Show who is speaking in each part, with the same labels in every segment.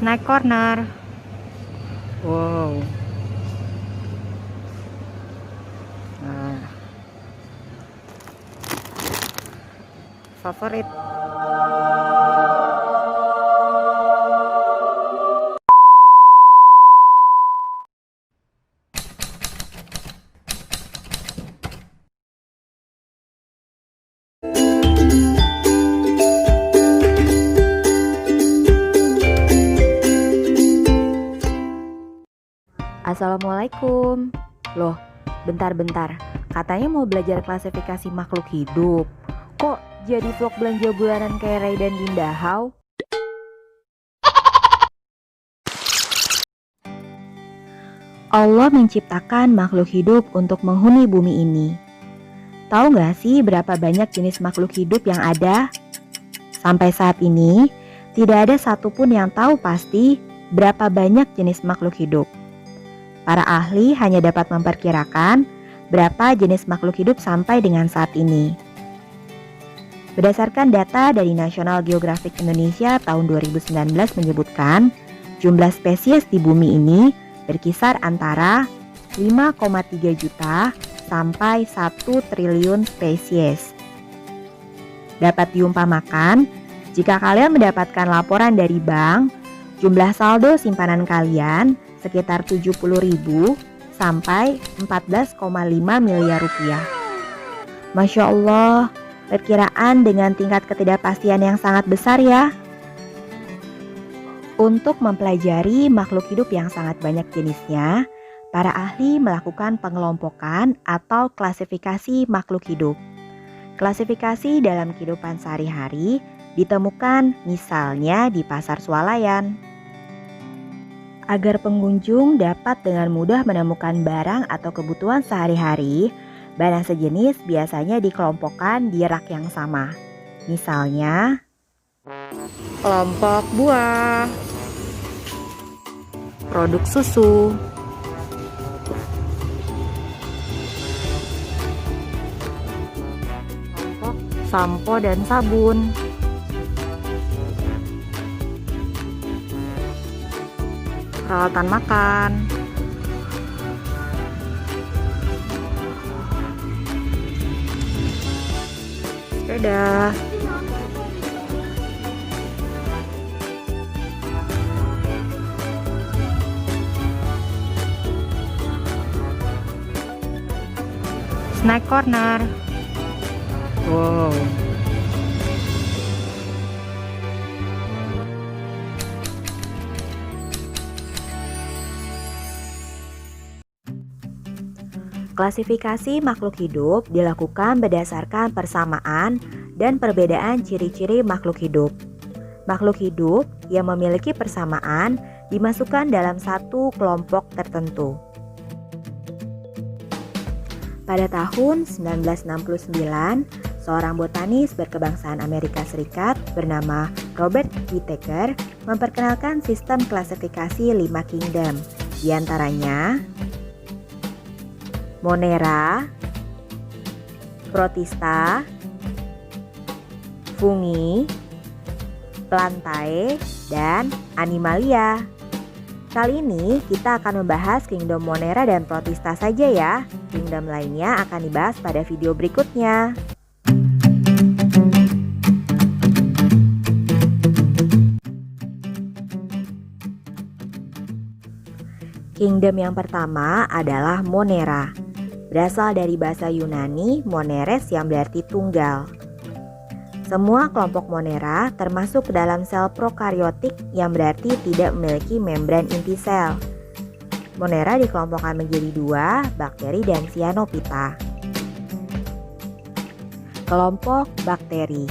Speaker 1: Snack corner. Wow. Nah, favorit. Assalamualaikum. Loh, bentar-bentar. Katanya mau belajar klasifikasi makhluk hidup. Kok jadi vlog belanja bulanan kayak Ray dan Dinda How? Allah menciptakan makhluk hidup untuk menghuni bumi ini. Tahu nggak sih berapa banyak jenis makhluk hidup yang ada? Sampai saat ini, tidak ada satupun yang tahu pasti berapa banyak jenis makhluk hidup. Para ahli hanya dapat memperkirakan berapa jenis makhluk hidup sampai dengan saat ini. Berdasarkan data dari National Geographic Indonesia tahun 2019 menyebutkan, jumlah spesies di bumi ini berkisar antara 5,3 juta sampai 1 triliun spesies. Dapat diumpamakan, jika kalian mendapatkan laporan dari bank, jumlah saldo simpanan kalian sekitar 70.000 sampai 14,5 miliar rupiah. Masya Allah, perkiraan dengan tingkat ketidakpastian yang sangat besar ya. Untuk mempelajari makhluk hidup yang sangat banyak jenisnya, para ahli melakukan pengelompokan atau klasifikasi makhluk hidup. Klasifikasi dalam kehidupan sehari-hari ditemukan misalnya di pasar swalayan. Agar pengunjung dapat dengan mudah menemukan barang atau kebutuhan sehari-hari, barang sejenis biasanya dikelompokkan di rak yang sama. Misalnya, kelompok buah, produk susu, kelompok sampo dan sabun, peralatan makan, sepeda, snack corner. Wow. Klasifikasi makhluk hidup dilakukan berdasarkan persamaan dan perbedaan ciri-ciri makhluk hidup. Makhluk hidup yang memiliki persamaan dimasukkan dalam satu kelompok tertentu. Pada tahun 1969, seorang botanis berkebangsaan Amerika Serikat bernama Robert Whittaker memperkenalkan sistem klasifikasi 5 kingdom, diantaranya Monera, Protista, Fungi, Plantae, dan Animalia. Kali ini kita akan membahas Kingdom Monera dan Protista saja ya. Kingdom lainnya akan dibahas pada video berikutnya. Kingdom yang pertama adalah Monera. Berasal dari bahasa Yunani moneres yang berarti tunggal. Semua kelompok Monera termasuk dalam sel prokaryotik yang berarti tidak memiliki membran inti sel. Monera dikelompokkan menjadi 2, bakteri dan cyanophyta. Kelompok bakteri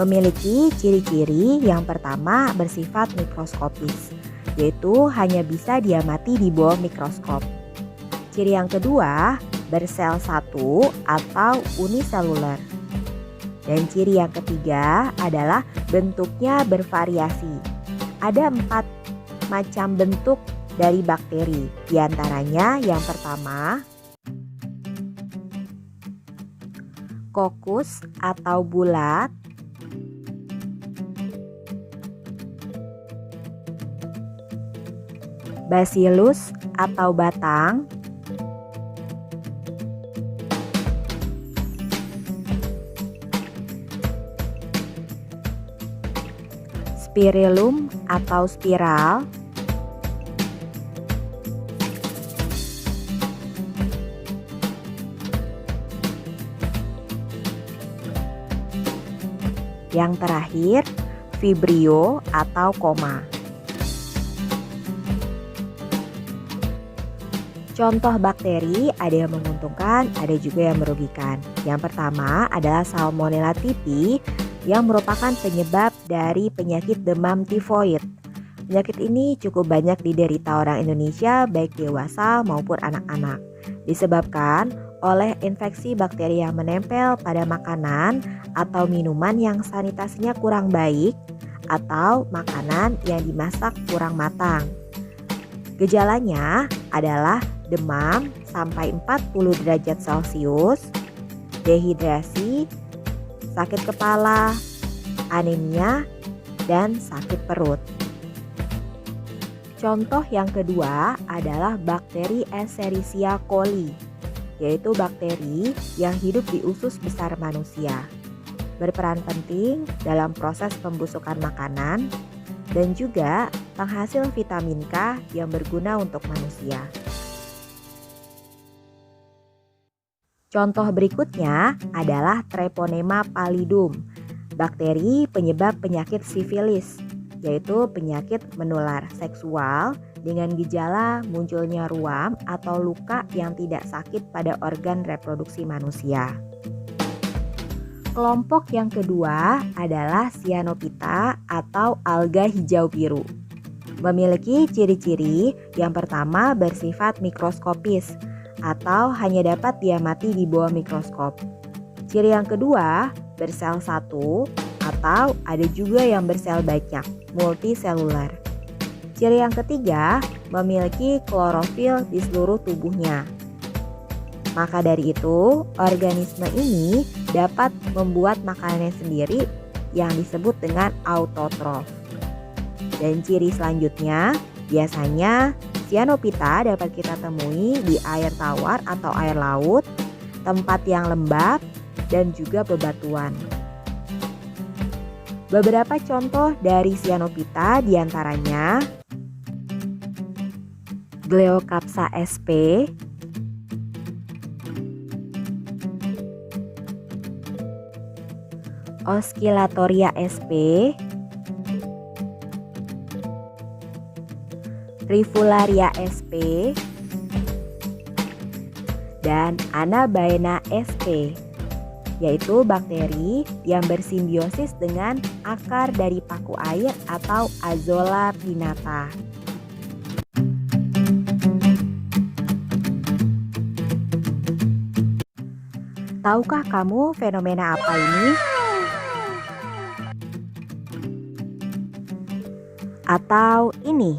Speaker 1: memiliki ciri-ciri yang pertama bersifat mikroskopis, yaitu hanya bisa diamati di bawah mikroskop. Ciri yang kedua, bersel satu atau uniseluler. Dan ciri yang ketiga adalah bentuknya bervariasi. Ada 4 macam bentuk dari bakteri. Di antaranya yang pertama, kokus atau bulat. Bacillus atau batang, Spirillum atau spiral, yang terakhir Vibrio atau koma. Contoh bakteri ada yang menguntungkan, ada juga yang merugikan. Yang pertama adalah Salmonella typhi yang merupakan penyebab dari penyakit demam tifoid. Penyakit ini cukup banyak diderita orang Indonesia baik dewasa maupun anak-anak. Disebabkan oleh infeksi bakteri yang menempel pada makanan atau minuman yang sanitasinya kurang baik atau makanan yang dimasak kurang matang. Gejalanya adalah demam sampai 40 derajat Celcius, dehidrasi, sakit kepala, anemia, dan sakit perut. Contoh yang kedua adalah bakteri Escherichia coli, yaitu bakteri yang hidup di usus besar manusia. Berperan penting dalam proses pembusukan makanan dan juga penghasil vitamin K yang berguna untuk manusia. Contoh berikutnya adalah Treponema pallidum, bakteri penyebab penyakit sifilis, yaitu penyakit menular seksual dengan gejala munculnya ruam atau luka yang tidak sakit pada organ reproduksi manusia. Kelompok yang kedua adalah Cyanophyta atau alga hijau biru. Memiliki ciri-ciri yang pertama bersifat mikroskopis atau hanya dapat diamati di bawah mikroskop. Ciri yang kedua bersel satu atau ada juga yang bersel banyak, multiselular. Ciri yang ketiga memiliki klorofil di seluruh tubuhnya. Maka dari itu, organisme ini dapat membuat makanannya sendiri yang disebut dengan autotrof. Dan ciri selanjutnya, biasanya Cyanophyta dapat kita temui di air tawar atau air laut, tempat yang lembab, dan juga bebatuan. Beberapa contoh dari Cyanophyta diantaranya Gleocapsa sp, Oscillatoria sp, Rivularia sp, dan Anabaena sp, yaitu bakteri yang bersimbiosis dengan akar dari paku air atau Azolla pinnata. Tahukah kamu fenomena apa ini? Atau ini?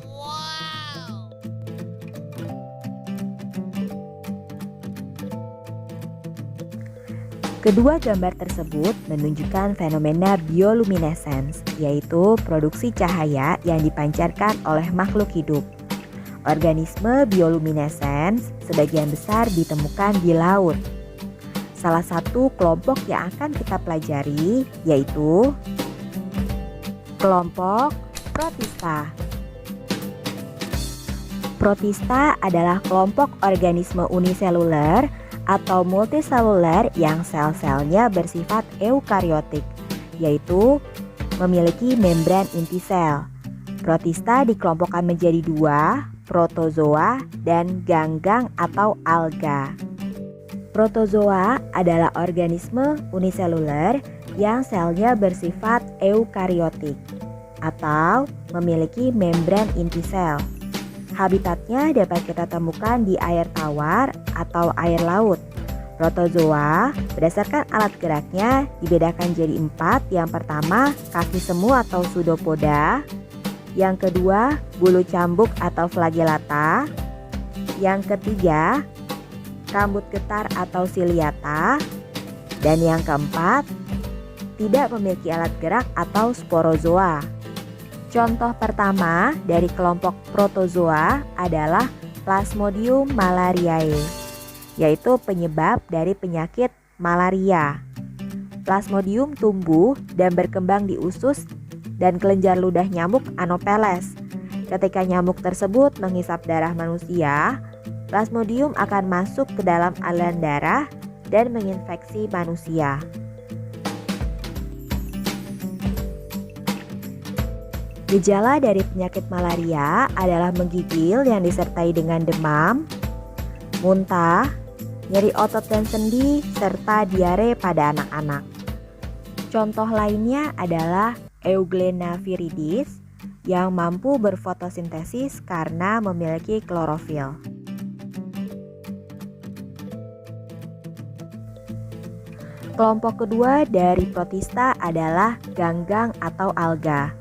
Speaker 1: Kedua gambar tersebut menunjukkan fenomena bioluminescence, yaitu produksi cahaya yang dipancarkan oleh makhluk hidup. Organisme bioluminescence sebagian besar ditemukan di laut. Salah satu kelompok yang akan kita pelajari yaitu kelompok Protista. Protista adalah kelompok organisme uniseluler atau multiseluler yang sel-selnya bersifat eukariotik, yaitu memiliki membran inti sel. Protista dikelompokkan menjadi dua, protozoa dan ganggang atau alga. Protozoa adalah organisme uniseluler yang selnya bersifat eukariotik atau memiliki membran inti sel. Habitatnya dapat kita temukan di air tawar atau air laut. Protozoa berdasarkan alat geraknya dibedakan jadi 4. Yang pertama, kaki semu atau pseudopoda. Yang kedua, bulu cambuk atau flagellata. Yang ketiga, rambut getar atau ciliata. Dan yang keempat, tidak memiliki alat gerak atau sporozoa. Contoh pertama dari kelompok protozoa adalah Plasmodium malariae, yaitu penyebab dari penyakit malaria. Plasmodium tumbuh dan berkembang di usus dan kelenjar ludah nyamuk Anopheles. Ketika nyamuk tersebut menghisap darah manusia, Plasmodium akan masuk ke dalam aliran darah dan menginfeksi manusia. Gejala dari penyakit malaria adalah menggigil yang disertai dengan demam, muntah, nyeri otot dan sendi, serta diare pada anak-anak. Contoh lainnya adalah Euglena viridis yang mampu berfotosintesis karena memiliki klorofil. Kelompok kedua dari protista adalah ganggang atau alga.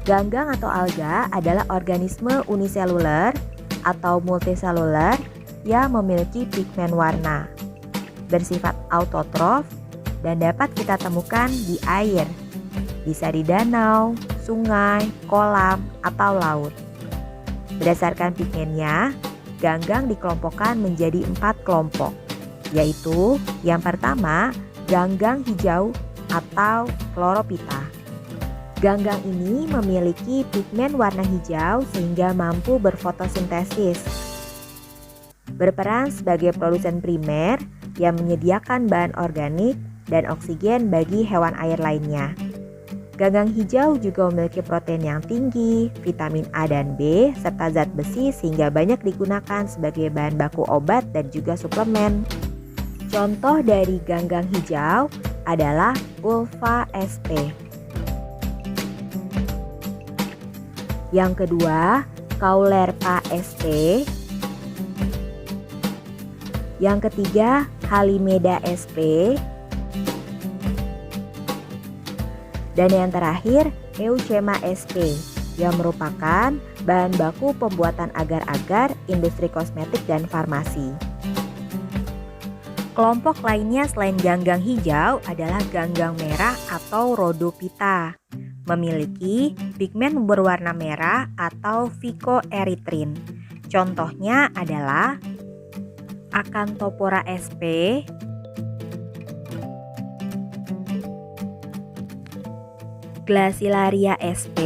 Speaker 1: Ganggang atau alga adalah organisme uniseluler atau multiseluler yang memiliki pigmen warna, bersifat autotrof dan dapat kita temukan di air, bisa di danau, sungai, kolam, atau laut. Berdasarkan pigmennya, ganggang dikelompokkan menjadi 4 kelompok, yaitu yang pertama, ganggang hijau atau chlorophyta. Ganggang ini memiliki pigmen warna hijau sehingga mampu berfotosintesis. Berperan sebagai produsen primer yang menyediakan bahan organik dan oksigen bagi hewan air lainnya. Ganggang hijau juga memiliki protein yang tinggi, vitamin A dan B, serta zat besi sehingga banyak digunakan sebagai bahan baku obat dan juga suplemen. Contoh dari ganggang hijau adalah Ulva sp. Yang kedua, Caulerpa sp. Yang ketiga, Halimeda sp. Dan yang terakhir, Euchema sp, yang merupakan bahan baku pembuatan agar-agar industri kosmetik dan farmasi. Kelompok lainnya selain ganggang hijau adalah ganggang merah atau Rhodophyta, memiliki pigmen berwarna merah atau phycoerythrin. Contohnya adalah Acanthophora sp, Glacilaria sp,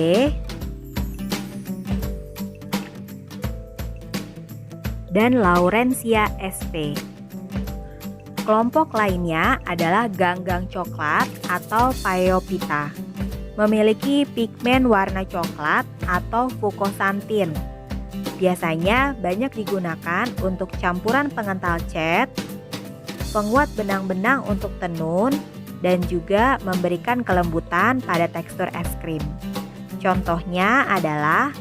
Speaker 1: dan Laurencia sp. Kelompok lainnya adalah ganggang coklat atau Phaeophyta, memiliki pigmen warna coklat atau fukosantin. Biasanya banyak digunakan untuk campuran pengental cat, penguat benang-benang untuk tenun, dan juga memberikan kelembutan pada tekstur es krim. Contohnya adalah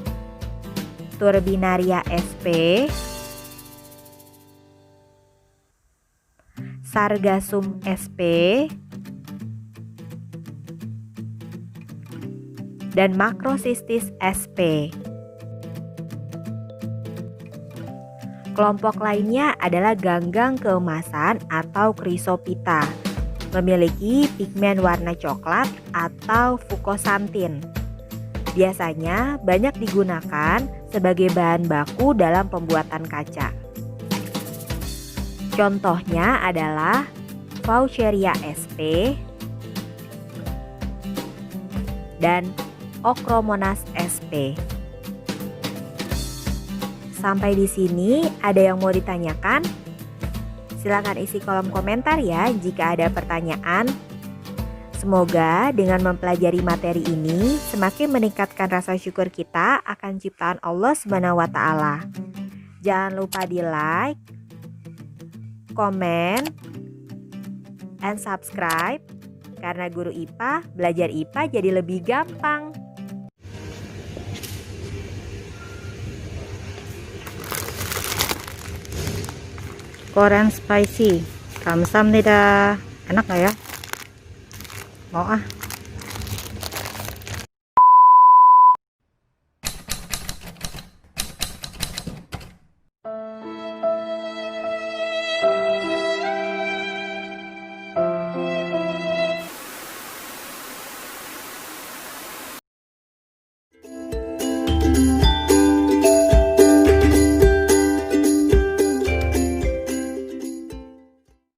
Speaker 1: Turbinaria sp, Sargassum sp, dan Macrocystis sp. Kelompok lainnya adalah ganggang keemasan atau Chrysophyta, memiliki pigmen warna coklat atau fukosantin. Biasanya banyak digunakan sebagai bahan baku dalam pembuatan kaca. Contohnya adalah Vaucheria sp dan Ochromonas sp. Sampai di sini ada yang mau ditanyakan? Silakan isi kolom komentar ya jika ada pertanyaan. Semoga dengan mempelajari materi ini semakin meningkatkan rasa syukur kita akan ciptaan Allah SWT. Jangan lupa di like, komen, and subscribe karena guru IPA belajar IPA jadi lebih gampang. Korean spicy, 감사합니다. Enak gak ya? Mau ah.